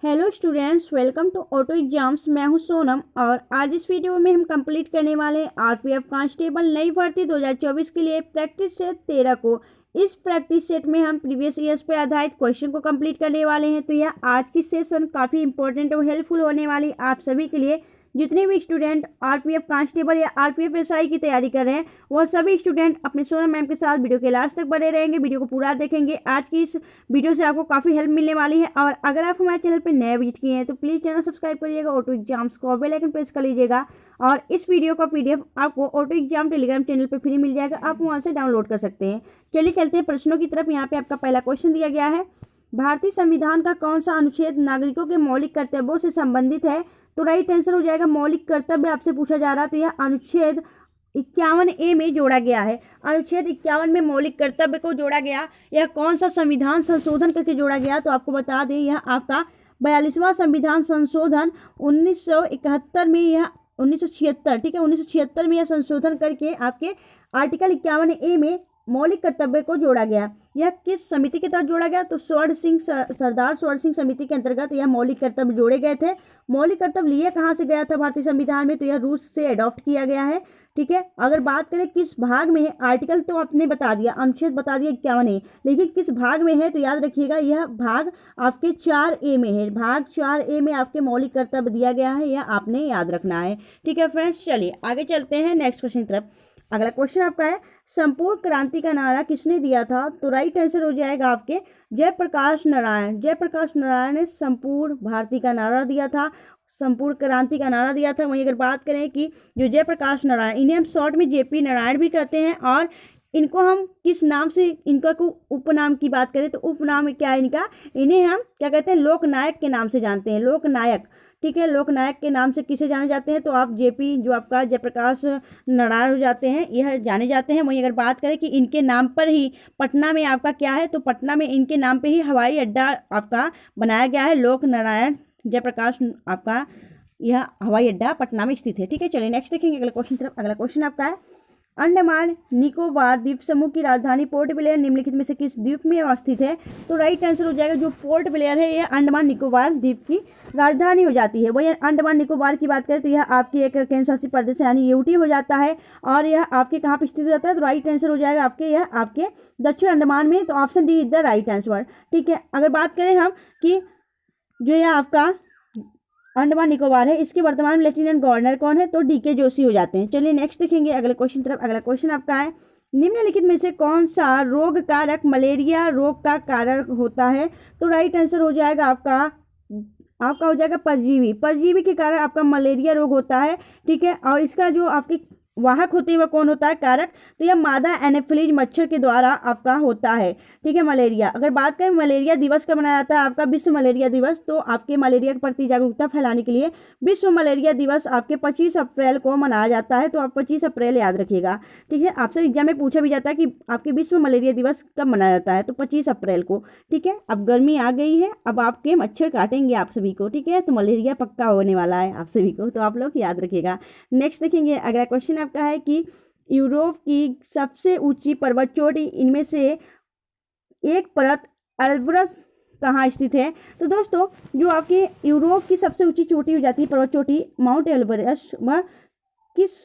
Hello students, welcome to auto exams. मैं हूं सोनम और आज इस वीडियो में हम कंप्लीट करने वाले आरपीएफ कांस्टेबल नई भर्ती 2024 के लिए प्रैक्टिस सेट 13 को। इस प्रैक्टिस सेट में हम प्रीवियस ईयर्स पर आधारित क्वेश्चन को कंप्लीट करने वाले हैं। तो यह आज की सेशन काफ़ी इंपॉर्टेंट और हेल्पफुल होने वाली आप सभी के लिए। जितने भी स्टूडेंट आरपीएफ कांस्टेबल या आरपीएफ एसआई की तैयारी कर रहे हैं वह सभी स्टूडेंट अपने सोनम मैम के साथ वीडियो के लास्ट तक बने रहेंगे, वीडियो को पूरा देखेंगे। आज की इस वीडियो से आपको काफ़ी हेल्प मिलने वाली है। और अगर आप हमारे चैनल पर नए विजिट किए हैं तो प्लीज़ चैनल सब्सक्राइब करिएगा, ऑटो एग्जाम्स को बेल आइकन प्रेस कर लीजिएगा। और इस वीडियो का पीडीएफ आपको ऑटो एग्जाम टेलीग्राम चैनल पर फ्री मिल जाएगा, आप वहाँ से डाउनलोड कर सकते हैं। चलिए चलते हैं प्रश्नों की तरफ। यहाँ पे आपका पहला क्वेश्चन दिया गया है, भारतीय संविधान का कौन सा अनुच्छेद नागरिकों के मौलिक कर्तव्यों से संबंधित है? तो राइट आंसर हो जाएगा मौलिक कर्तव्य आपसे पूछा जा रहा है, तो यह अनुच्छेद 51A में जोड़ा गया है। अनुच्छेद 51 में मौलिक कर्तव्य को जोड़ा गया। यह कौन सा संविधान संशोधन करके जोड़ा गया? तो आपको बता दें यह आपका 42वां संविधान संशोधन 1971 में, यह 1976, ठीक है, 1976 में यह संशोधन करके आपके आर्टिकल 51A में मौलिक कर्तव्य को जोड़ा गया। यह किस समिति के तहत जोड़ा गया? तो सरदार स्वर्ण सिंह समिति के अंतर्गत यह मौलिक कर्तव्य जोड़े गए थे। मौलिक कर्तव्य लिए कहाँ से गया था भारतीय संविधान में? तो यह रूस से अडॉप्ट किया गया है, ठीक है। अगर बात करें किस भाग में है, आर्टिकल तो आपने बता दिया, अनुच्छेद बता दिया 51 है, लेकिन किस भाग में है? तो याद रखिएगा यह भाग आपके 4A में है। भाग 4A में आपके मौलिक कर्तव्य दिया गया है, यह आपने याद रखना है, ठीक है फ्रेंड्स। चलिए आगे चलते हैं नेक्स्ट क्वेश्चन की तरफ। अगला क्वेश्चन आपका है, संपूर्ण क्रांति का नारा किसने दिया था? तो राइट आंसर हो जाएगा आपके जयप्रकाश नारायण। जयप्रकाश नारायण ने संपूर्ण भारती का नारा दिया था, संपूर्ण क्रांति का नारा दिया था। वहीं अगर बात करें कि जो जयप्रकाश नारायण, इन्हें हम शॉर्ट में जेपी नारायण भी कहते हैं। और इनको हम किस नाम से, इनका को उपनाम की बात करें तो उपनाम क्या है इनका? इन्हें हम क्या कहते हैं? लोकनायक के नाम से जानते हैं, लोकनायक, ठीक है। लोकनायक के नाम से किसे जाने जाते हैं? तो आप जेपी, जो आपका जयप्रकाश नारायण हो जाते हैं, यह जाने जाते हैं। वहीं अगर बात करें कि इनके नाम पर ही पटना में आपका क्या है, तो पटना में इनके नाम पे ही हवाई अड्डा आपका बनाया गया है। लोक नारायण जयप्रकाश आपका यह हवाई अड्डा पटना में स्थित है, ठीक है। चलिए नेक्स्ट देखेंगे अगला क्वेश्चन तरफ। अगला क्वेश्चन आपका है, अंडमान निकोबार द्वीप समूह की राजधानी पोर्ट ब्लेयर निम्नलिखित में से किस द्वीप में अवस्थित है? तो राइट आंसर हो जाएगा जो पोर्ट ब्लेयर है यह अंडमान निकोबार द्वीप की राजधानी हो जाती है। वही अंडमान निकोबार की बात करें तो यह आपकी एक केंद्र शासित प्रदेश यानी यूटी हो जाता है। और यह आपके कहाँ पर स्थित हो जाता है? तो राइट आंसर हो जाएगा आपके यह आपके दक्षिण अंडमान में। तो option D is the right answer, ठीक है। अगर बात करें हम कि जो यह आपका अंडमान निकोबार है, इसके वर्तमान में लेफ्टिनेंट गवर्नर कौन है? तो डीके जोशी हो जाते हैं। चलिए नेक्स्ट देखेंगे अगले क्वेश्चन तरफ। अगला क्वेश्चन आपका है, निम्नलिखित में से कौन सा रोग कारक मलेरिया रोग का कारण होता है? तो राइट आंसर हो जाएगा आपका हो जाएगा परजीवी। परजीवी के कारण आपका मलेरिया रोग होता है, ठीक है। और इसका जो आपकी वाहक होती है वह कौन होता है? कारक? तो यह मादा एनोफिलीज मच्छर के द्वारा आपका होता है, ठीक है, मलेरिया। अगर बात करें मलेरिया दिवस का मनाया जाता है आपका विश्व मलेरिया दिवस, तो आपके मलेरिया के प्रति जागरूकता फैलाने के लिए विश्व मलेरिया दिवस आपके 25 अप्रैल को मनाया जाता है। तो आप 25 अप्रैल याद रखिएगा, ठीक है। आपसे एग्जाम में पूछा भी जाता है कि आपके विश्व मलेरिया दिवस कब मनाया जाता है? तो 25 अप्रैल को, ठीक है। अब गर्मी आ गई है, अब आपके मच्छर काटेंगे आप सभी को, ठीक है। तो मलेरिया पक्का होने वाला है आप सभी को, तो आप लोग याद रखिएगा। नेक्स्ट देखेंगे अगला क्वेश्चन आपका है कि यूरोप की सबसे ऊंची पर्वत चोटी इनमें से एक पर्वत एल्ब्रस कहाँ स्थित है? तो दोस्तों जो आपकी यूरोप की सबसे ऊंची चोटी हो जाती है, पर्वत चोटी माउंट एल्ब्रस, वह किस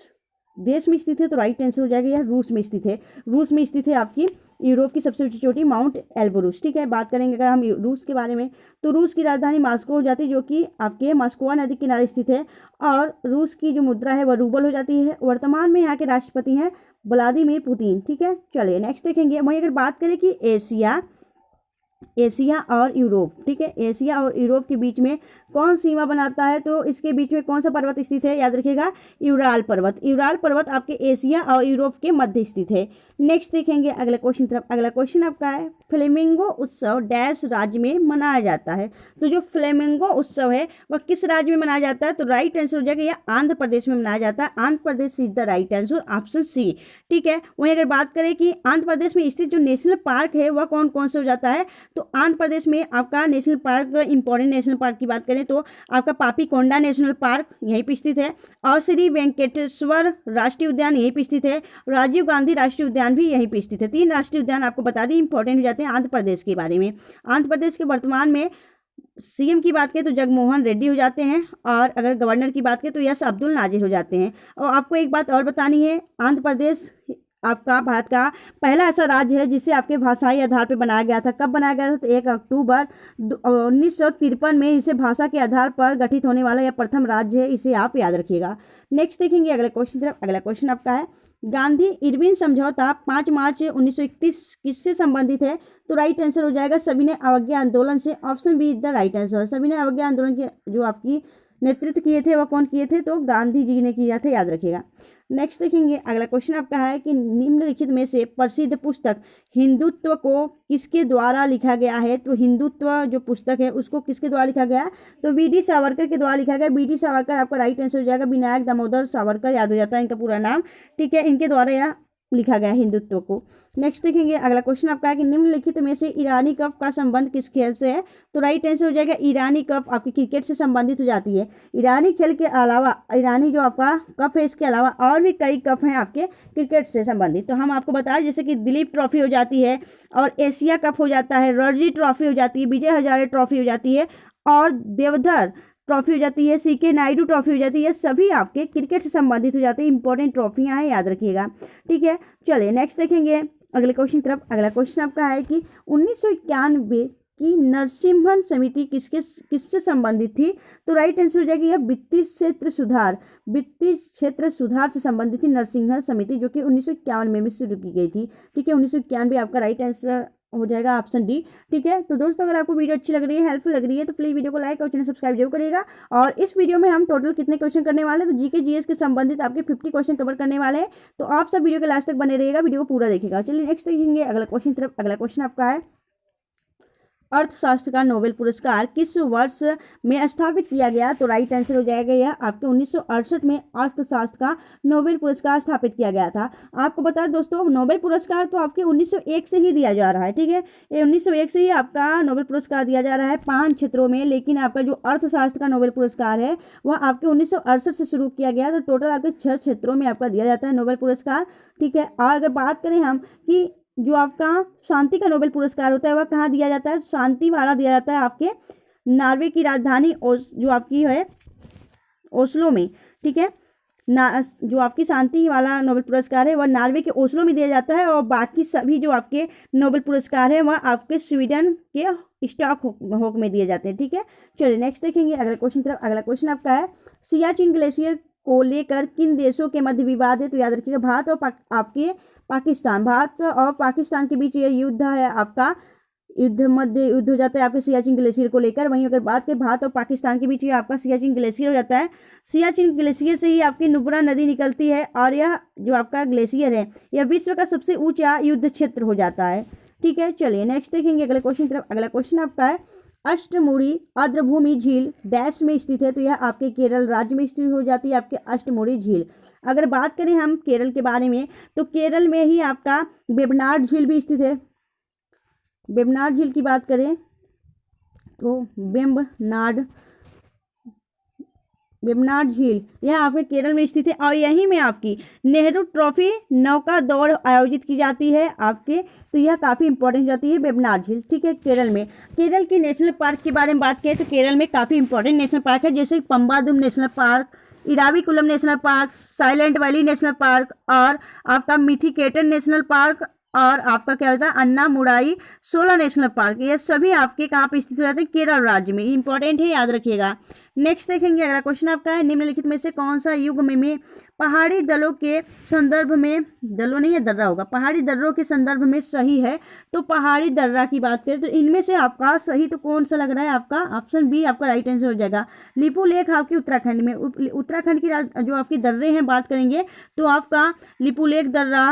देश में स्थित है? तो राइट आंसर हो जाएगा यह रूस में स्थित है। रूस में स्थित है आपकी यूरोप की सबसे ऊंची चोटी माउंट एल्ब्रुस, ठीक है। बात करेंगे अगर हम रूस के बारे में तो रूस की राजधानी मॉस्को हो जाती है, जो कि आपके मॉस्कोवा नदी किनारे स्थित है। और रूस की जो मुद्रा है वह रूबल हो जाती है। वर्तमान में यहाँ के राष्ट्रपति हैं व्लादिमीर पुतिन, ठीक है। चलिए नेक्स्ट देखेंगे। वहीं अगर बात करें कि एशिया और यूरोप, ठीक है, एशिया और यूरोप के बीच में कौन सीमा बनाता है? तो इसके बीच में कौन सा पर्वत स्थित है? याद रखिएगा यूराल पर्वत। यूराल पर्वत आपके एशिया और यूरोप के मध्य स्थित है। नेक्स्ट देखेंगे अगले क्वेश्चन तरफ। अगला क्वेश्चन आपका है, फ्लेमिंगो उत्सव डैश राज्य में मनाया जाता है? तो जो फ्लेमिंगो उत्सव है वह किस राज्य में मनाया जाता है? तो राइट आंसर हो जाएगा यह आंध्र प्रदेश में मनाया जाता है। Andhra Pradesh is the right answer, option C, ठीक है। वहीं अगर बात करें कि आंध्र प्रदेश में स्थित जो नेशनल पार्क है वह कौन कौन से हो जाता है? तो आंध्र प्रदेश में आपका national park, important national park की बात करें तो आपका पापीकोंडा नेशनल पार्क यहीं पर स्थित है। और श्री वेंकटेश्वर राष्ट्रीय उद्यान यहीं पर स्थित है। राजीव गांधी राष्ट्रीय उद्यान भी यहीं पर स्थित है। 3 राष्ट्रीय उद्यान आपको बता दें इंपॉर्टेंट हो जाते हैं आंध्र प्रदेश के बारे में। आंध्र प्रदेश के वर्तमान में सीएम की बात करें तो जगमोहन रेड्डी हो जाते हैं, और अगर गवर्नर की बात करें तो यस अब्दुल नाजिर हो जाते हैं। और आपको एक बात और बतानी है, आंध्र प्रदेश आपका भारत का पहला ऐसा राज्य है जिसे आपके भाषाई आधार पर बनाया गया था। कब बनाया गया था? तो 1 अक्टूबर 1953 में इसे भाषा के आधार पर गठित होने वाला यह प्रथम राज्य है, इसे आप याद रखिएगा। नेक्स्ट देखेंगे अगले क्वेश्चन तरफ। अगला क्वेश्चन आपका है, गांधी इरविन समझौता 5 मार्च 1931 किससे संबंधित है? तो राइट आंसर हो जाएगा सविनय अवज्ञा आंदोलन से। Option B is the right answer. सविनय अवज्ञा आंदोलन के जो आपकी नेतृत्व किए थे वह कौन किए थे? तो गांधी जी ने किया था, याद रखिएगा। नेक्स्ट देखेंगे अगला क्वेश्चन आपका है कि निम्नलिखित में से प्रसिद्ध पुस्तक हिंदुत्व को किसके द्वारा लिखा गया है? तो हिंदुत्व जो पुस्तक है उसको किसके द्वारा लिखा गया? तो वी.डी. सावरकर के द्वारा लिखा गया। वी.डी. सावरकर आपका राइट आंसर हो जाएगा। विनायक दामोदर सावरकर याद हो जाता है इनका पूरा नाम, ठीक है। इनके द्वारा यह लिखा गया हिंदुत्व को। नेक्स्ट देखेंगे अगला क्वेश्चन आपका है कि निम्नलिखित में से ईरानी कप का संबंध किस खेल से है? तो राइट आंसर हो जाएगा ईरानी कप आपकी क्रिकेट से संबंधित हो जाती है। ईरानी खेल के अलावा ईरानी जो आपका कप है इसके अलावा और भी कई कप हैं आपके क्रिकेट से संबंधित। तो हम आपको बताएं जैसे कि दिलीप ट्रॉफी हो जाती है, और एशिया कप हो जाता है, रणजी ट्रॉफी हो जाती है, विजय हजारे ट्रॉफी हो जाती है, और देवधर ट्रॉफी हो जाती है, सीके नायडू ट्रॉफी हो जाती है। सभी आपके क्रिकेट से संबंधित हो जाते हैं, इंपॉर्टेंट ट्रॉफियां हैं, याद रखिएगा, ठीक है। चलिए नेक्स्ट देखेंगे अगले क्वेश्चन तरफ। अगला क्वेश्चन आपका है कि 1991 की नरसिम्हन समिति किससे संबंधित थी? तो राइट आंसर हो जाएगा यह वित्तीय क्षेत्र सुधार से संबंधित थी नरसिम्हन समिति, जो कि 1991 में शुरू की गई थी, ठीक है। 1991 आपका राइट आंसर हो जाएगा ऑप्शन डी, ठीक है। तो दोस्तों अगर आपको वीडियो अच्छी लग रही है, हेल्पफुल लग रही है, तो प्लीज़ वीडियो को लाइक और चैनल सब्सक्राइब जरूर करिएगा। और इस वीडियो में हम टोटल कितने क्वेश्चन करने वाले हैं? तो जीके जीएस के संबंधित आपके 50 क्वेश्चन कवर करने वाले हैं। तो आप सब वीडियो के लास्ट तक बने रहिएगा, वीडियो को पूरा देखिएगा। चलिए नेक्स्ट देखेंगे अगला क्वेश्चन तरफ। अगला क्वेश्चन आपका है, अर्थशास्त्र का नोबेल पुरस्कार किस वर्ष में स्थापित किया गया? तो राइट आंसर हो जाएगा यह आपके 1968 में अर्थशास्त्र का नोबेल पुरस्कार स्थापित किया गया था। आपको बता दें दोस्तों, नोबेल पुरस्कार तो आपके 1901 से ही दिया जा रहा है, ठीक है। ये 1901 से ही आपका नोबेल पुरस्कार दिया जा रहा है 5 क्षेत्रों में, लेकिन आपका जो अर्थशास्त्र का नोबेल पुरस्कार है वह आपके 1968 से शुरू किया गया। तो टोटल आपके 6 क्षेत्रों में आपका दिया जाता है नोबेल पुरस्कार, ठीक है। और अगर बात करें हम कि जो आपका शांति का नोबेल पुरस्कार होता है वह कहाँ दिया जाता है? शांति वाला दिया जाता है आपके नॉर्वे की राजधानी जो आपकी है ओस्लो में, ठीक है। जो आपकी शांति वाला नोबेल पुरस्कार है वह नॉर्वे के ओस्लो में दिया जाता है, और बाकी सभी जो आपके नोबेल पुरस्कार है वह आपके स्वीडन के स्टॉकहोम में दिए जाते हैं, ठीक है। चलिए नेक्स्ट देखेंगे अगला क्वेश्चन तरफ। अगला क्वेश्चन आपका है, सियाचिन ग्लेशियर को लेकर किन देशों के मध्य विवाद है? तो याद रखिएगा भारत और आपके पाकिस्तान, भारत और पाकिस्तान के बीच ये युद्ध है आपका, मध्य युद्ध हो जाता है आपके सियाचिन ग्लेशियर को लेकर। वहीं अगर बात करें भारत और पाकिस्तान के बीच ये आपका सियाचिन ग्लेशियर हो जाता है। सियाचिन ग्लेशियर से ही आपकी नुब्रा नदी निकलती है, और यह जो आपका ग्लेशियर है यह विश्व का सबसे ऊंचा युद्ध क्षेत्र हो जाता है, ठीक है। चलिए नेक्स्ट देखेंगे अगले क्वेश्चन तरफ। अगला क्वेश्चन आपका है, अष्टमुड़ी आर्द्रभूमि झील डैश में स्थित है? तो यह आपके केरल राज्य में स्थित हो जाती है आपके अष्टमुड़ी झील। अगर बात करें हम केरल के बारे में, तो केरल में ही आपका वेबनाड झील भी स्थित है। वेबनाड झील की बात करें तो वेबनाड झील यह आपके केरल में स्थित है, और यहीं में आपकी नेहरू ट्रॉफी नौका दौड़ आयोजित की जाती है आपके। तो यह काफ़ी इंपॉर्टेंट हो जाती है वेबनाड झील, ठीक है, केरल में। केरल की नेशनल पार्क के बारे में बात करें तो केरल में काफ़ी इंपॉर्टेंट नेशनल पार्क है, जैसे Pambadum national park, Eravikulam national park, silent valley national park, और आपका मिथिकेटन नेशनल पार्क, और आपका क्या होता है अन्नामुराई सोला नेशनल पार्क। ये सभी आपके कहाँ पे स्थित हो जाते हैं? केरल राज्य में। इंपॉर्टेंट है, याद रखिएगा। नेक्स्ट देखेंगे अगला क्वेश्चन आपका है, निम्नलिखित में से कौन सा युग में पहाड़ी दलों के संदर्भ में, दलों नहीं है दर्रा होगा, पहाड़ी दर्रों के संदर्भ में सही है? तो पहाड़ी दर्रा की बात करें तो इनमें से आपका सही तो कौन सा लग रहा है? आपका ऑप्शन बी आपका राइट आंसर हो जाएगा। लिपू लेख आपके उत्तराखंड में, उत्तराखंड की जो आपकी दर्रे हैं बात करेंगे तो आपका लिपू लेख दर्रा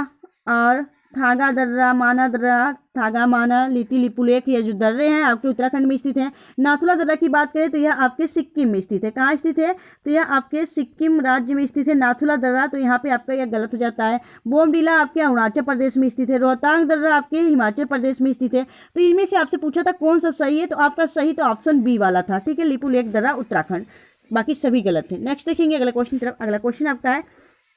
और थागा दर्रा, माना दर्रा, थागा माना, लिटी लिपुलेख, ये जो दर्रे हैं आपके उत्तराखंड में स्थित हैं। नाथुला दर्रा की बात करें तो यह आपके सिक्किम में स्थित है। कहाँ स्थित है? तो यह आपके सिक्किम राज्य में स्थित है नाथुला दर्रा। तो यहाँ पे आपका यह गलत हो जाता है। बोमडीला आपके अरुणाचल प्रदेश में स्थित है। रोहतांग दर्रा आपके हिमाचल प्रदेश में स्थित है। तो इनमें से आपसे पूछा था कौन सा सही है, तो आपका सही तो ऑप्शन बी वाला था, ठीक है, लिपुलेख दर्रा उत्तराखंड, बाकी सभी गलत है। नेक्स्ट देखेंगे अगले क्वेश्चन तरफ। अगला क्वेश्चन आपका है,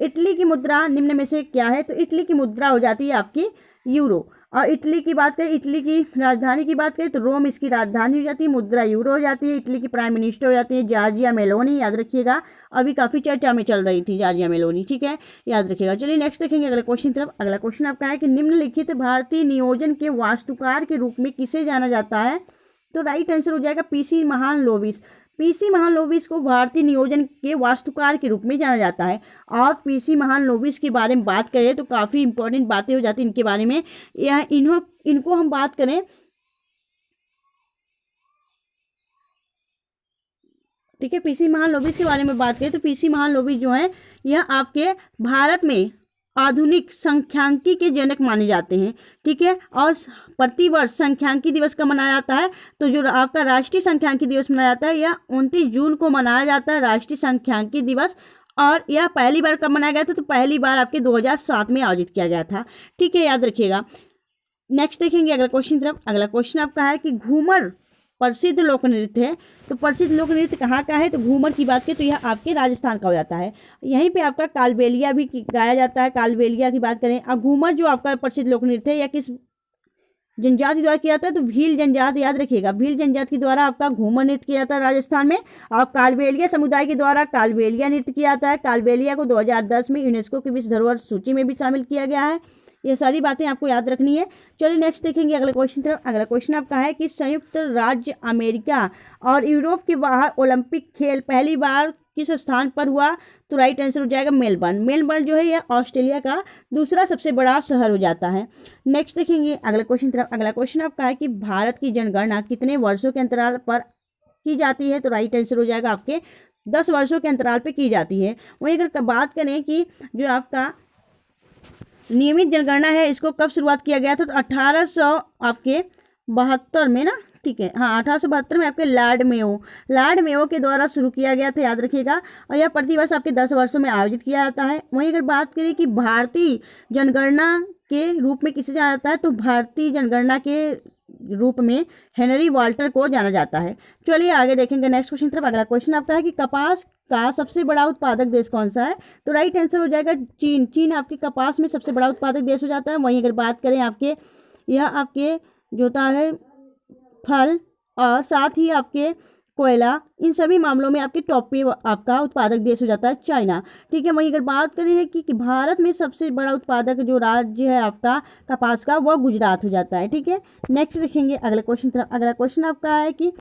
इटली की मुद्रा निम्न में से क्या है? तो इटली की मुद्रा हो जाती है आपकी यूरो। और इटली की बात करें, इटली की राजधानी की बात करें तो रोम इसकी राजधानी हो जाती है, मुद्रा यूरो हो जाती है, इटली की प्राइम मिनिस्टर हो जाती है जॉर्जिया मेलोनी, याद रखिएगा, अभी काफ़ी चर्चा में चल रही थी जॉर्जिया मेलोनी, ठीक है, याद रखिएगा। चलिए नेक्स्ट देखेंगे अगले क्वेश्चन तरफ। अगला क्वेश्चन आपका है कि निम्नलिखित भारतीय नियोजन के वास्तुकार के रूप में किसे जाना जाता है? तो राइट आंसर हो जाएगा पीसी महालनोबिस। पीसी महालनोबिस को भारतीय नियोजन के वास्तुकार के रूप में जाना जाता है। और पीसी महालनोबिस के बारे में बात करें तो काफ़ी इंपॉर्टेंट बातें हो जाती हैं इनके बारे में। यह इनको हम बात करें, ठीक है, पीसी महालनोबिस के बारे में बात करें तो पीसी महालनोबिस जो है यह आपके भारत में आधुनिक सांख्यिकी के जनक माने जाते हैं, ठीक है। और प्रतिवर्ष सांख्यिकी दिवस का मनाया जाता है, तो जो आपका राष्ट्रीय सांख्यिकी दिवस मनाया जाता है यह 29 जून को मनाया जाता है, राष्ट्रीय सांख्यिकी दिवस। और यह पहली बार कब मनाया गया था? तो पहली बार आपके 2007 में आयोजित किया गया था, ठीक है, याद रखिएगा। नेक्स्ट देखेंगे अगला क्वेश्चन तरफ। अगला क्वेश्चन आपका है कि घूमर प्रसिद्ध लोक नृत्य है, तो प्रसिद्ध लोक नृत्य कहाँ का है? तो घूमर की बात करें तो यह आपके राजस्थान का हो जाता है। यहीं पे आपका कालबेलिया भी गाया जाता है। कालबेलिया की बात करें, अब घूमर जो आपका प्रसिद्ध लोक नृत्य है या किस जनजाति द्वारा किया जाता है? तो भील जनजाति, याद रखिएगा, भील जनजाति के द्वारा आपका घूमर नृत्य किया जाता है राजस्थान में। और कालबेलिया समुदाय के द्वारा कालबेलिया नृत्य किया जाता है। कालबेलिया को 2010 में यूनेस्को की विश्व धरोहर सूची में भी शामिल किया गया है। ये सारी बातें आपको याद रखनी है। चलिए नेक्स्ट देखेंगे अगले क्वेश्चन तरफ। अगला क्वेश्चन आपका है कि संयुक्त राज्य अमेरिका और यूरोप के बाहर ओलंपिक खेल पहली बार किस स्थान पर हुआ? तो राइट आंसर हो जाएगा मेलबर्न। मेलबर्न जो है यह ऑस्ट्रेलिया का दूसरा सबसे बड़ा शहर हो जाता है। नेक्स्ट देखेंगे अगले क्वेश्चन तरफ। अगला क्वेश्चन आपका है कि भारत की जनगणना कितने वर्षों के अंतराल पर की जाती है? तो राइट आंसर हो जाएगा आपके 10 वर्षों के अंतराल पर की जाती है। वहीं अगर बात करें कि जो आपका नियमित जनगणना है इसको कब शुरुआत किया गया था? तो 1872 में ना, ठीक है, हाँ 1872 में आपके लॉर्ड मेयो के द्वारा शुरू किया गया था, याद रखिएगा। और यह प्रतिवर्ष आपके 10 वर्षों में आयोजित किया जाता है। वहीं अगर बात करें कि भारतीय जनगणना के रूप में किसे जाना जाता है, तो भारतीय जनगणना के रूप में हेनरी वाल्टर को जाना जाता है। चलिए आगे देखेंगे नेक्स्ट क्वेश्चन तरफ। अगला क्वेश्चन आपका है कि कपास का सबसे बड़ा उत्पादक देश कौन सा है? तो राइट आंसर हो जाएगा चीन। चीन आपके कपास में सबसे बड़ा उत्पादक देश हो जाता है। वहीं अगर बात करें आपके, यह आपके जो होता है फल और साथ ही आपके कोयला, इन सभी मामलों में आपके टॉप पे आपका उत्पादक देश हो जाता है चाइना, ठीक है। वहीं अगर बात करें कि भारत में सबसे बड़ा उत्पादक जो राज्य है आपका कपास का, वह गुजरात हो जाता है, ठीक है। नेक्स्ट देखेंगे अगले क्वेश्चन तरफ। अगला क्वेश्चन आपका है कि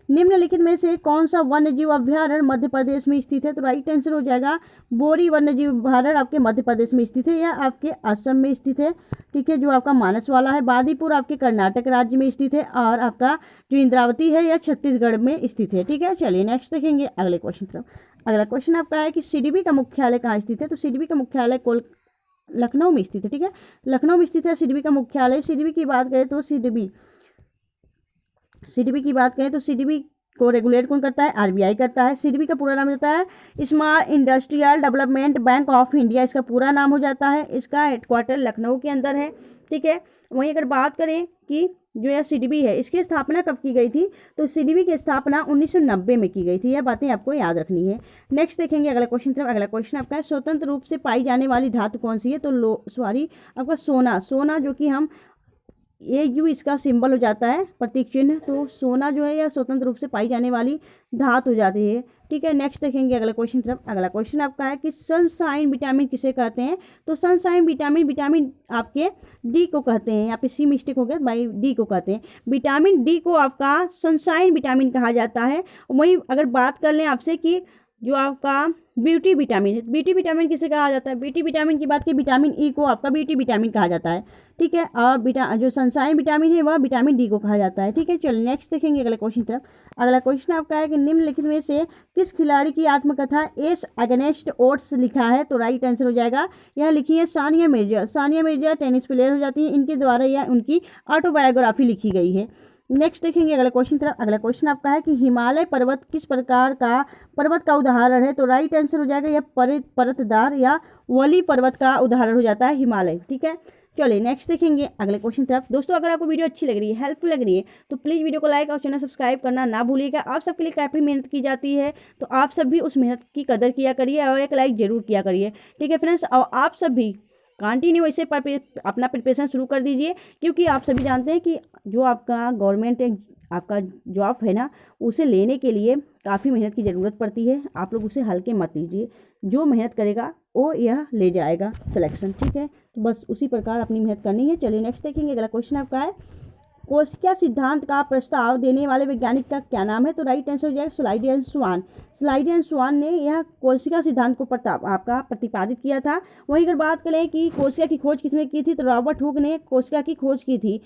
निम्नलिखित में से कौन सा वन्यजीव अभ्यारण्य मध्य प्रदेश में स्थित है? तो राइट आंसर हो जाएगा बोरी वन्यजीव अभ्यारण्य आपके मध्य प्रदेश में स्थित है, या आपके असम में स्थित है, ठीक है, जो आपका मानस वाला है। बांदीपुर आपके कर्नाटक राज्य में स्थित है, और आपका जो इंद्रावती है यह छत्तीसगढ़ में स्थित है, ठीक है। चलिए नेक्स्ट देखेंगे अगले क्वेश्चन तरफ। अगला क्वेश्चन आपका है कि सीडीबी का मुख्यालय कहाँ स्थित है? तो सीडीबी का मुख्यालय लखनऊ में स्थित है, ठीक है, लखनऊ में स्थित है सीडीबी का मुख्यालय। सीडीबी की बात करें तो सीडीबी को रेगुलेट कौन करता है? आरबीआई करता है। सीडीबी का पूरा नाम होता है small industrial development bank of India, इसका पूरा नाम हो जाता है। इसका हेडक्वार्टर लखनऊ के अंदर है, ठीक है। वहीं अगर बात करें कि जो यह सीडीबी है इसकी स्थापना कब की गई थी? तो सीडीबी की स्थापना 1990 में की गई थी। यह बातें आपको याद रखनी है। नेक्स्ट देखेंगे अगला क्वेश्चन तरफ। अगला क्वेश्चन आपका है स्वतंत्र रूप से पाई जाने वाली धातु कौन सी है? तो आपका सोना जो कि हम AU इसका सिंबल हो जाता है, प्रतीक चिन्ह। तो सोना जो है यह स्वतंत्र रूप से पाई जाने वाली धातु हो जाती है, ठीक है। नेक्स्ट देखेंगे अगला क्वेश्चन तरफ। अगला क्वेश्चन आपका है कि सनशाइन विटामिन किसे कहते हैं? तो सनशाइन विटामिन आपके डी को कहते हैं। यहाँ पे सी मिस्टेक हो गया, भाई डी को कहते हैं। विटामिन डी को आपका सनशाइन विटामिन कहा जाता है। वहीं अगर बात कर लें आपसे कि जो आपका ब्यूटी विटामिन है, ब्यूटी विटामिन किसे कहा जाता है? ब्यूटी विटामिन की बात की विटामिन ई को आपका ब्यूटी विटामिन कहा जाता है, ठीक है। और जो सनशाइन विटामिन है वह विटामिन डी को कहा जाता है, ठीक है। चलिए नेक्स्ट देखेंगे अगले क्वेश्चन तरफ। अगला क्वेश्चन आपका है कि निम्नलिखित में से किस खिलाड़ी की आत्मकथा एस अगेंस्ट ओड्स लिखा है? तो राइट आंसर हो जाएगा, यह लिखी है सानिया मिर्जा। सानिया मिर्जा टेनिस प्लेयर हो जाती है, इनके द्वारा यह उनकी ऑटोबायोग्राफी लिखी गई है। नेक्स्ट देखेंगे अगला क्वेश्चन तरफ। अगला क्वेश्चन आपका है कि हिमालय पर्वत किस प्रकार का पर्वत का उदाहरण है? तो राइट आंसर हो जाएगा यह परतदार या वली पर्वत का उदाहरण हो जाता है हिमालय, ठीक है। चलिए नेक्स्ट देखेंगे अगले क्वेश्चन तरफ। दोस्तों अगर आपको वीडियो अच्छी लग रही है, हेल्पफुल लग रही है, तो प्लीज़ वीडियो को लाइक और चैनल सब्सक्राइब करना ना भूलिएगा। आप सबके लिए काफ़ी मेहनत की जाती है, तो आप सब भी उस मेहनत की कदर किया करिए और एक लाइक जरूर किया करिए, ठीक है फ्रेंड्स। और आप सब भी कंटिन्यू ऐसे अपना प्रिपरेशन शुरू कर दीजिए, क्योंकि आप सभी जानते हैं कि जो आपका गवर्नमेंट आपका जॉब है ना, उसे लेने के लिए काफ़ी मेहनत की ज़रूरत पड़ती है। आप लोग उसे हल्के मत लीजिए, जो मेहनत करेगा वो यह ले जाएगा सिलेक्शन, ठीक है। तो बस उसी प्रकार अपनी मेहनत करनी है। चलिए नेक्स्ट देखेंगे। अगला क्वेश्चन आपका है, कोशिका सिद्धांत का प्रस्ताव देने वाले वैज्ञानिक का क्या नाम है? तो राइट आंसर हो जाएगा स्लाइडियन स्वान। स्लाइडियन स्वान ने यह कोशिका सिद्धांत को आपका प्रतिपादित किया था। वहीं अगर बात करें कि कोशिका की खोज किसने की थी, तो रॉबर्ट हुक ने कोशिका की खोज की थी,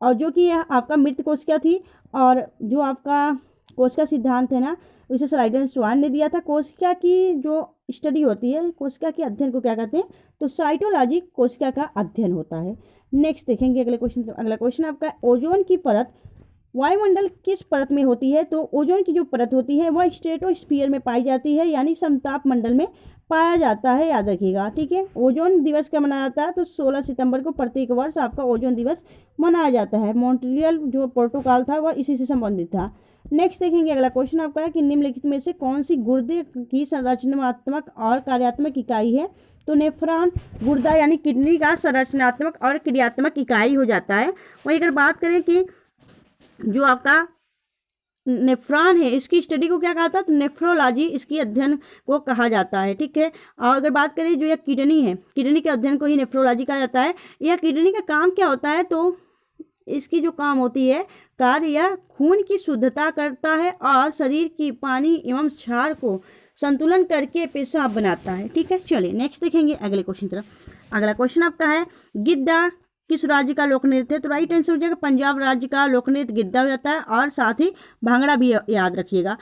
और जो कि यह आपका मृत कोशिका थी। और जो आपका कोशिका सिद्धांत है ना, उसे स्लाइडियन स्वान ने दिया था। कोशिका की जो स्टडी होती है, कोशिका के अध्ययन को क्या कहते हैं? तो साइटोलॉजी कोशिका का अध्ययन होता है। नेक्स्ट देखेंगे अगले क्वेश्चन। अगला क्वेश्चन आपका, ओजोन की परत वायुमंडल किस परत में होती है? तो ओजोन की जो परत होती है वह स्ट्रेटोस्फीयर में पाई जाती है, यानी समताप मंडल में पाया जाता है, याद रखिएगा, ठीक है। ओजोन दिवस कब मनाया जाता है? तो 16 सितंबर को प्रत्येक वर्ष आपका ओजोन दिवस मनाया जाता है। मॉन्ट्रियल जो प्रोटोकॉल था वह इसी से संबंधित था। नेक्स्ट देखेंगे अगला क्वेश्चन आपका है कि निम्नलिखित में से कौन सी गुर्दे की संरचनात्मक और कार्यात्मक इकाई है? तो नेफ्रॉन गुर्दा यानी किडनी का संरचनात्मक और क्रियात्मक इकाई हो जाता है। वहीं अगर बात करें कि जो आपका नेफ्रॉन है, इसकी स्टडी को क्या कहा था? तो नेफ्रोलॉजी इसकी अध्ययन को कहा जाता है, ठीक है। और अगर बात करें जो यह किडनी है, किडनी के अध्ययन को ही नेफ्रोलॉजी कहा जाता है। यह किडनी का काम क्या होता है? तो इसकी जो काम होती है कार्य, यह खून की शुद्धता करता है और शरीर की पानी एवं क्षार को संतुलन करके पेशाब बनाता है, ठीक है। चलिए नेक्स्ट देखेंगे अगले क्वेश्चन तरफ। अगला क्वेश्चन आपका है, गिद्दा किस राज्य का लोक नृत्य है? तो राइट आंसर हो जाएगा पंजाब राज्य का लोक नृत्य गिद्दा हो जाता है, और साथ ही भांगड़ा भी याद रखिएगा।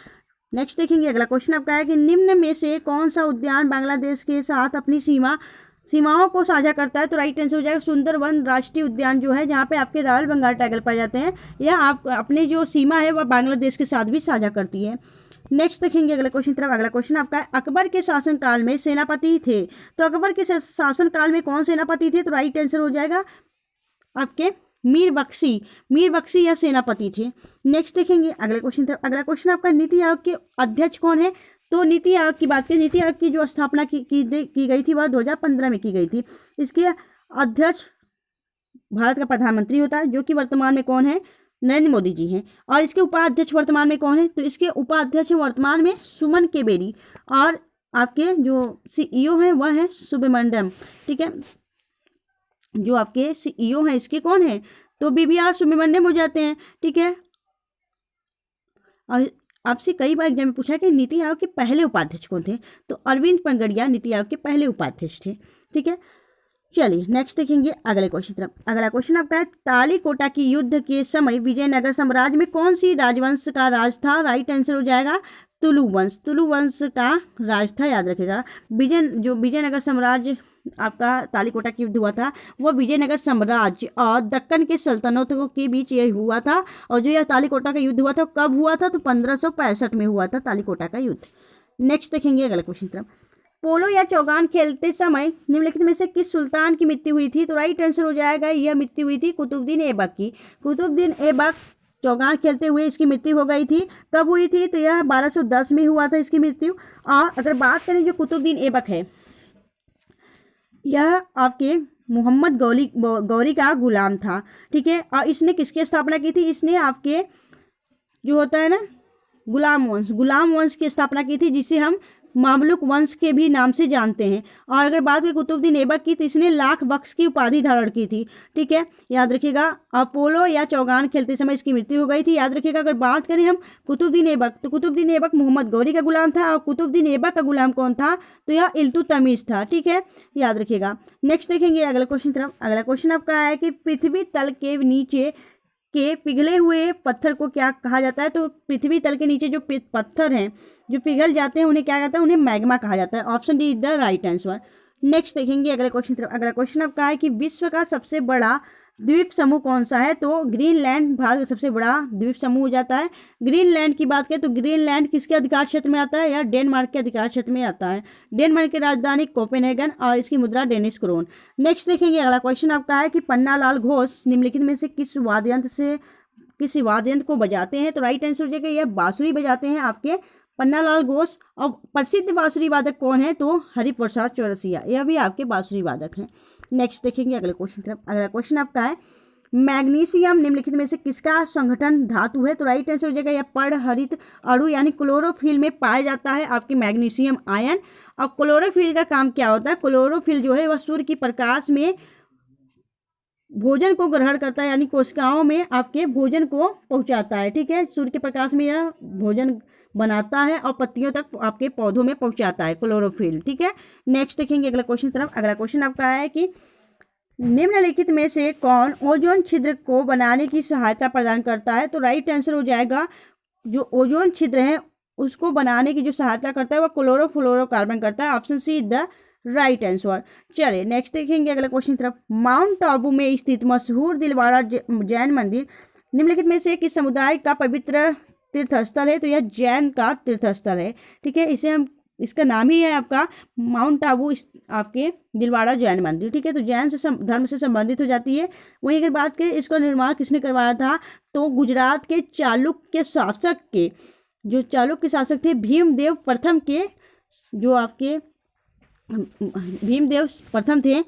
नेक्स्ट देखेंगे अगला क्वेश्चन आपका है कि निम्न में से कौन सा उद्यान बांग्लादेश के साथ अपनी सीमाओं को साझा करता है? तो राइट आंसर हो जाएगा सुंदरवन राष्ट्रीय उद्यान, जो है जहाँ पे आपके रॉयल बंगाल टाइगर पाए जाते हैं। यह आप अपनी जो सीमा है वह बांग्लादेश के साथ भी साझा करती है। नेक्स्ट देखेंगे अगले क्वेश्चन तरफ। अगला क्वेश्चन आपका है, अकबर के शासनकाल में सेनापति थे। तो अकबर के शासनकाल में कौन सेनापति थे? तो राइट आंसर हो जाएगा आपके मीर बख्शी या सेनापति थे। नेक्स्ट देखेंगे अगले क्वेश्चन तरफ। अगला क्वेश्चन आपका, नीति आयोग के अध्यक्ष कौन है? तो नीति आयोग की बात करें, नीति आयोग की जो स्थापना की गई थी वह 2015 में की गई थी। इसके अध्यक्ष भारत का प्रधानमंत्री होता है, जो कि वर्तमान में कौन है? नरेंद्र मोदी जी हैं। और इसके उपाध्यक्ष वर्तमान में कौन है? तो इसके उपाध्यक्ष वर्तमान में सुमन के बेरी, और आपके जो CEO हैं वह है सुब्रमण्यम, ठीक है। जो आपके CEO हैं इसके कौन है? तो BVR सुब्रमण्यम हो जाते हैं, ठीक है। और आपसे कई बार एग्जाम में पूछा है कि नीति आयोग के पहले उपाध्यक्ष कौन थे? तो अरविंद पंगड़िया नीति आयोग के पहले उपाध्यक्ष थे, ठीक है। चलिए नेक्स्ट देखेंगे अगले क्वेश्चन तरफ। अगला क्वेश्चन आपका है, तालीकोटा की युद्ध के समय विजयनगर साम्राज्य में कौन सी राजवंश का राज था? राइट आंसर हो जाएगा तुलु वंश का राज था, याद रखेगा। विजयनगर साम्राज्य आपका तालीकोटा की युद्ध हुआ था, वह विजयनगर साम्राज्य और दक्कन के सल्तनतों के बीच यह हुआ था। और जो यह तालीकोटा का युद्ध हुआ था कब हुआ था? तो 1565 में हुआ था तालीकोटा का युद्ध। नेक्स्ट देखेंगे अगला क्वेश्चन तरफ। पोलो या चौगान खेलते समय निम्नलिखित में से किस सुल्तान की मृत्यु हुई थी? तो राइट आंसर हो जाएगा, यह मृत्यु हुई थी कुतुबुद्दीन ऐबक की। कुतुबुद्दीन ऐबक चौगान खेलते हुए इसकी मृत्यु हो गई थी। कब हुई थी? तो यह 1210 में हुआ था इसकी मृत्यु। और अगर बात करें जो कुतुबुद्दीन ऐबक है, यह आपके मोहम्मद गौरी का गुलाम था, ठीक है। और इसने किसकी स्थापना की थी? इसने आपके जो होता है ना गुलाम वंश की स्थापना की थी, जिसे हम मामलुक वंश के भी नाम से जानते हैं। और अगर बात करें कुतुबुद्दीन ऐबक की, तो इसने लाख बख्श की उपाधि धारण की थी, ठीक है, याद रखिएगा। अपोलो या चौगान खेलते समय इसकी मृत्यु हो गई थी, याद रखिएगा। अगर बात करें हम कुतुबुद्दीन ऐबक, तो कुतुबुद्दीन ऐबक मोहम्मद गौरी का गुलाम था। और कुतुबुद्दीन ऐबक का गुलाम कौन था? तो यह इल्तुतमिश था, ठीक है, याद रखिएगा। नेक्स्ट देखेंगे अगले क्वेश्चन तरफ। अगला क्वेश्चन आपका है कि पृथ्वी तल के नीचे के पिघले हुए पत्थर को क्या कहा जाता है? तो पृथ्वी तल के नीचे जो पत्थर हैं जो पिघल जाते हैं उन्हें क्या कहता है? उन्हें मैग्मा कहा जाता है। Option D is the right answer. Next देखेंगे अगले क्वेश्चन तरफ। अगला क्वेश्चन आपका है कि विश्व का सबसे बड़ा द्वीप समूह कौन सा है? तो ग्रीनलैंड भारत का सबसे बड़ा द्वीप समूह हो जाता है। ग्रीनलैंड की बात करें तो ग्रीनलैंड किसके अधिकार क्षेत्र में आता है? या डेनमार्क के अधिकार क्षेत्र में आता है। डेनमार्क की राजधानी कोपेनहेगन और इसकी मुद्रा डेनिश क्रोन। नेक्स्ट देखेंगे अगला क्वेश्चन आपका है कि पन्नालाल घोष निम्नलिखित में से किस वाद्ययंत्र को बजाते हैं? तो राइट आंसर हो जाएगा यह बांसुरी बजाते हैं आपके पन्नालाल घोष। और प्रसिद्ध बांसुरी वादक कौन है? तो हरिप्रसाद चौरसिया, यह भी आपके बांसुरी वादक हैं। नेक्स्ट देखेंगे अगले क्वेश्चन की तरफ। अगला क्वेश्चन आपका है मैग्नीशियम निम्नलिखित में से किसका संगठन धातु है? तो राइट आंसर हो जाएगा यह पर्णहरित अणु यानी क्लोरोफिल में पाया जाता है आपके मैग्नीशियम आयन। और क्लोरोफिल का काम क्या होता है? क्लोरोफिल जो है वह सूर्य की प्रकाश में भोजन को ग्रहण करता है, यानी कोशिकाओं में आपके भोजन को पहुंचाता है। ठीक है, सूर्य के प्रकाश में यह भोजन बनाता है और पत्तियों तक आपके पौधों में पहुंचाता है क्लोरोफिल। ठीक है, नेक्स्ट देखेंगे अगला क्वेश्चन तरफ। अगला क्वेश्चन आपका है कि निम्नलिखित में से कौन ओजोन छिद्र को बनाने की सहायता प्रदान करता है? तो राइट आंसर हो जाएगा जो ओजोन छिद्र है उसको बनाने की जो सहायता करता है वह क्लोरोफ्लोरोकार्बन करता है। Option see the right answer. चलिए नेक्स्ट देखेंगे अगला क्वेश्चन तरफ। माउंट आबू में स्थित मशहूर दिलवाड़ा जैन मंदिर निम्नलिखित में से किस समुदाय का पवित्र तीर्थस्थल है? तो यह जैन का तीर्थस्थल है। ठीक है, इसे हम इसका नाम ही है आपका माउंट आबू आपके दिलवाड़ा जैन मंदिर। ठीक है, तो जैन से धर्म से संबंधित हो जाती है। वहीं अगर बात करें इसका निर्माण किसने करवाया था? तो गुजरात के चालुक्य शासक के जो चालुक्य शासक थे भीमदेव प्रथम के, जो आपके भीमदेव प्रथम थे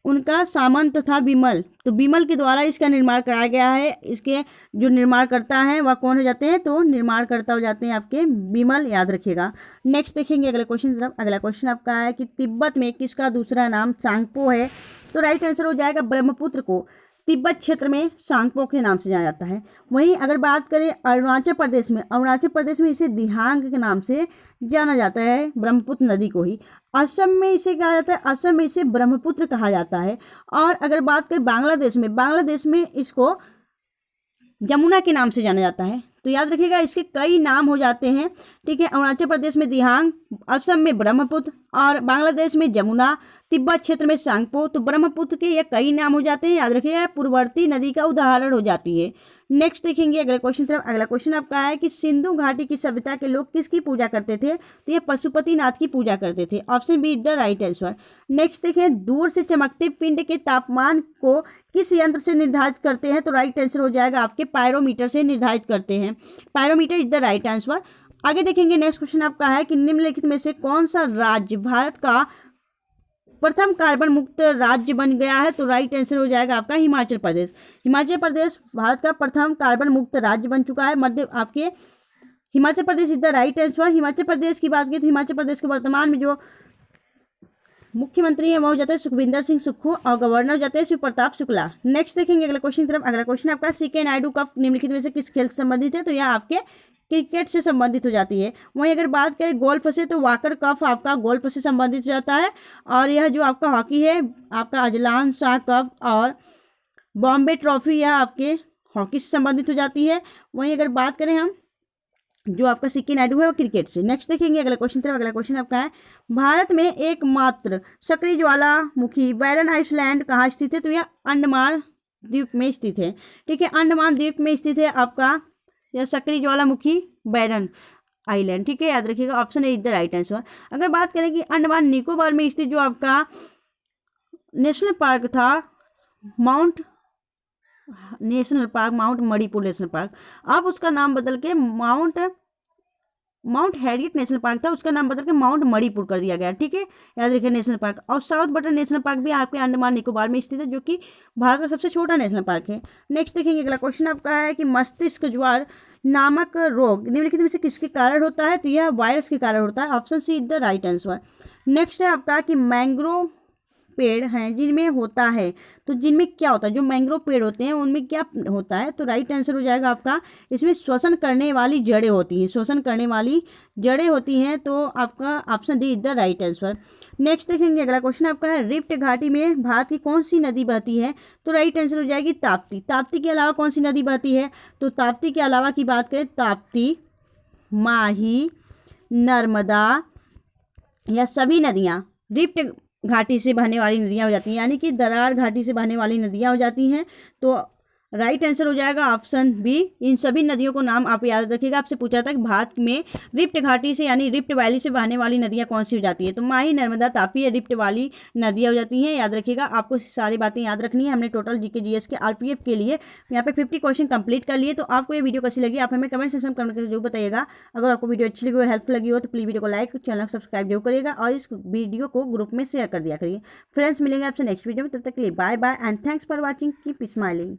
उनका सामंत था विमल। तो विमल के द्वारा इसका निर्माण कराया गया है। इसके जो निर्माण करता है वह कौन हो जाते हैं? तो निर्माण करता हो जाते हैं आपके विमल, याद रखिएगा। नेक्स्ट देखेंगे अगले क्वेश्चन तरफ। अगला क्वेश्चन आपका है कि तिब्बत में किसका दूसरा नाम सांगपो है? तो राइट आंसर हो जाएगा ब्रह्मपुत्र को तिब्बत क्षेत्र में सांगपो के नाम से जाना जाता है। वहीं अगर बात करें अरुणाचल प्रदेश में इसे दिहांग के नाम से जाना जाता है, ब्रह्मपुत्र नदी को ही। असम में इसे कहा जाता है, असम में इसे ब्रह्मपुत्र कहा जाता है। और अगर बात करें बांग्लादेश में इसको यमुना के नाम से जाना जाता है। तो याद रखिएगा इसके कई नाम हो जाते हैं। ठीक है, अरुणाचल प्रदेश में दिहांग, असम में ब्रह्मपुत्र और बांग्लादेश में यमुना, तिब्बत क्षेत्र में सांगपो। तो ब्रह्मपुत्र के ये कई नाम हो जाते हैं, याद रखिएगा पूर्ववर्ती नदी का उदाहरण हो जाती है। नेक्स्ट देखेंगे अगले क्वेश्चन तरफ। अगला क्वेश्चन आपका है कि सिंधु घाटी की सभ्यता के लोग किसकी पूजा करते थे? तो ये पशुपतिनाथ की पूजा करते थे। Option be the right answer. Next देखें दूर से चमकते पिंड के तापमान को किस यंत्र से निर्धारित करते हैं? तो राइट आंसर हो जाएगा आपके पायरोमीटर से निर्धारित करते हैं। Pyrometer is the right answer. आगे देखेंगे नेक्स्ट क्वेश्चन आपका है कि निम्नलिखित में से कौन सा राज्य भारत का प्रथम कार्बन मुक्त राज्य बन गया है? तो राइट आंसर हो जाएगा आपका हिमाचल प्रदेश। हिमाचल प्रदेश भारत का प्रथम कार्बन मुक्त राज्य बन चुका है। मध्य आपके Himachal Pradesh is the right answer. Himachal Pradesh की बात की तो हिमाचल प्रदेश के वर्तमान में जो मुख्यमंत्री हैं वो हो जाते हैं सुखविंदर सिंह सुक्खू और गवर्नर हो जाते हैं शिव प्रताप शुक्ला। नेक्स्ट देखेंगे अगला क्वेश्चन तरफ। अगला क्वेश्चन आपका सीके नायडू कप निम्नलिखित में से किस खेल से संबंधित है? तो यह आपके क्रिकेट से संबंधित हो जाती है। वहीं अगर बात करें गोल्फ से तो वाकर कप आपका गोल्फ से संबंधित हो जाता है। और यह जो आपका हॉकी है आपका अजलान शाह कप और बॉम्बे ट्रॉफी यह आपके हॉकी से संबंधित हो जाती है। वहीं अगर बात करें हम जो आपका सिक्की नायडू है वो क्रिकेट से। नेक्स्ट देखेंगे अगला क्वेश्चन तरफ। अगला क्वेश्चन आपका है भारत में एकमात्र सक्रिय ज्वालामुखी बैरन आइसलैंड कहाँ स्थित है? तो यह अंडमान द्वीप में स्थित है। ठीक है, अंडमान द्वीप में स्थित है आपका यह सक्रिय ज्वालामुखी बैरन आइलैंड। ठीक है, याद रखिएगा option A is the right answer. अगर बात करें कि अंडमान निकोबार में स्थित जो आपका नेशनल पार्क था माउंट मणिपुर नेशनल पार्क, अब उसका नाम बदल के माउंट हैरियट नेशनल पार्क था, उसका नाम बदल के माउंट मणिपुर कर दिया गया। ठीक है, याद रखिए नेशनल पार्क। और साउथ बटन नेशनल पार्क भी आपके अंडमान निकोबार में स्थित है जो कि भारत का सबसे छोटा नेशनल पार्क है। नेक्स्ट देखेंगे अगला क्वेश्चन आपका है कि मस्तिष्क ज्वर नामक रोग निम्नलिखित में से किसके कारण होता है? तो यह वायरस के कारण होता है। Option C is the right answer. Next है आपका कि मैंग्रोव पेड़ हैं जिनमें होता है, तो जिनमें क्या होता है? जो मैंग्रोव पेड़ होते हैं उनमें क्या होता है? तो राइट आंसर हो जाएगा आपका इसमें श्वसन करने वाली जड़ें होती हैं। तो आपका option D is the right answer. Next देखेंगे अगला क्वेश्चन आपका है रिफ्ट घाटी में भारत की कौन सी नदी बहती है? तो राइट आंसर हो जाएगी ताप्ती। ताप्ती के अलावा कौन सी नदी बहती है? तो ताप्ती के अलावा की बात करें ताप्ती, माही, नर्मदा, यह सभी नदियाँ रिफ्ट घाटी से बहने वाली नदियाँ हो जाती हैं, यानी कि दरार घाटी से बहने वाली नदियाँ हो जाती हैं। तो राइट आंसर हो जाएगा ऑप्शन बी। इन सभी नदियों को नाम आप याद रखिएगा। आपसे पूछा था कि भारत में रिफ्ट घाटी से यानी रिफ्ट वैली से बहने वाली नदियां कौन सी हो जाती है, तो माही, नर्मदा, तापी या रिफ्ट वाली नदियां हो जाती हैं। याद रखिएगा, आपको सारी बातें याद रखनी है। हमने टोटल जीके जीएस के आरपीएफ के लिए यहाँ पे 50 क्वेश्चन कंप्लीट कर लिए। तो आपको ये वीडियो कैसी लगी आप हमें कमेंट सेक्शन में जरूर बताइएगा। अगर आपको वीडियो अच्छी लगी हो, हेल्पफुल लगी हो, तो प्लीज वीडियो को लाइक, चैनल को सब्सक्राइब जरूर करिएगा और इस वीडियो को ग्रुप में शेयर कर दिया करिए। फ्रेंड्स, मिलेंगे आपसे नेक्स्ट वीडियो में, तब तक के लिए bye bye and thanks for watching, keep smiling.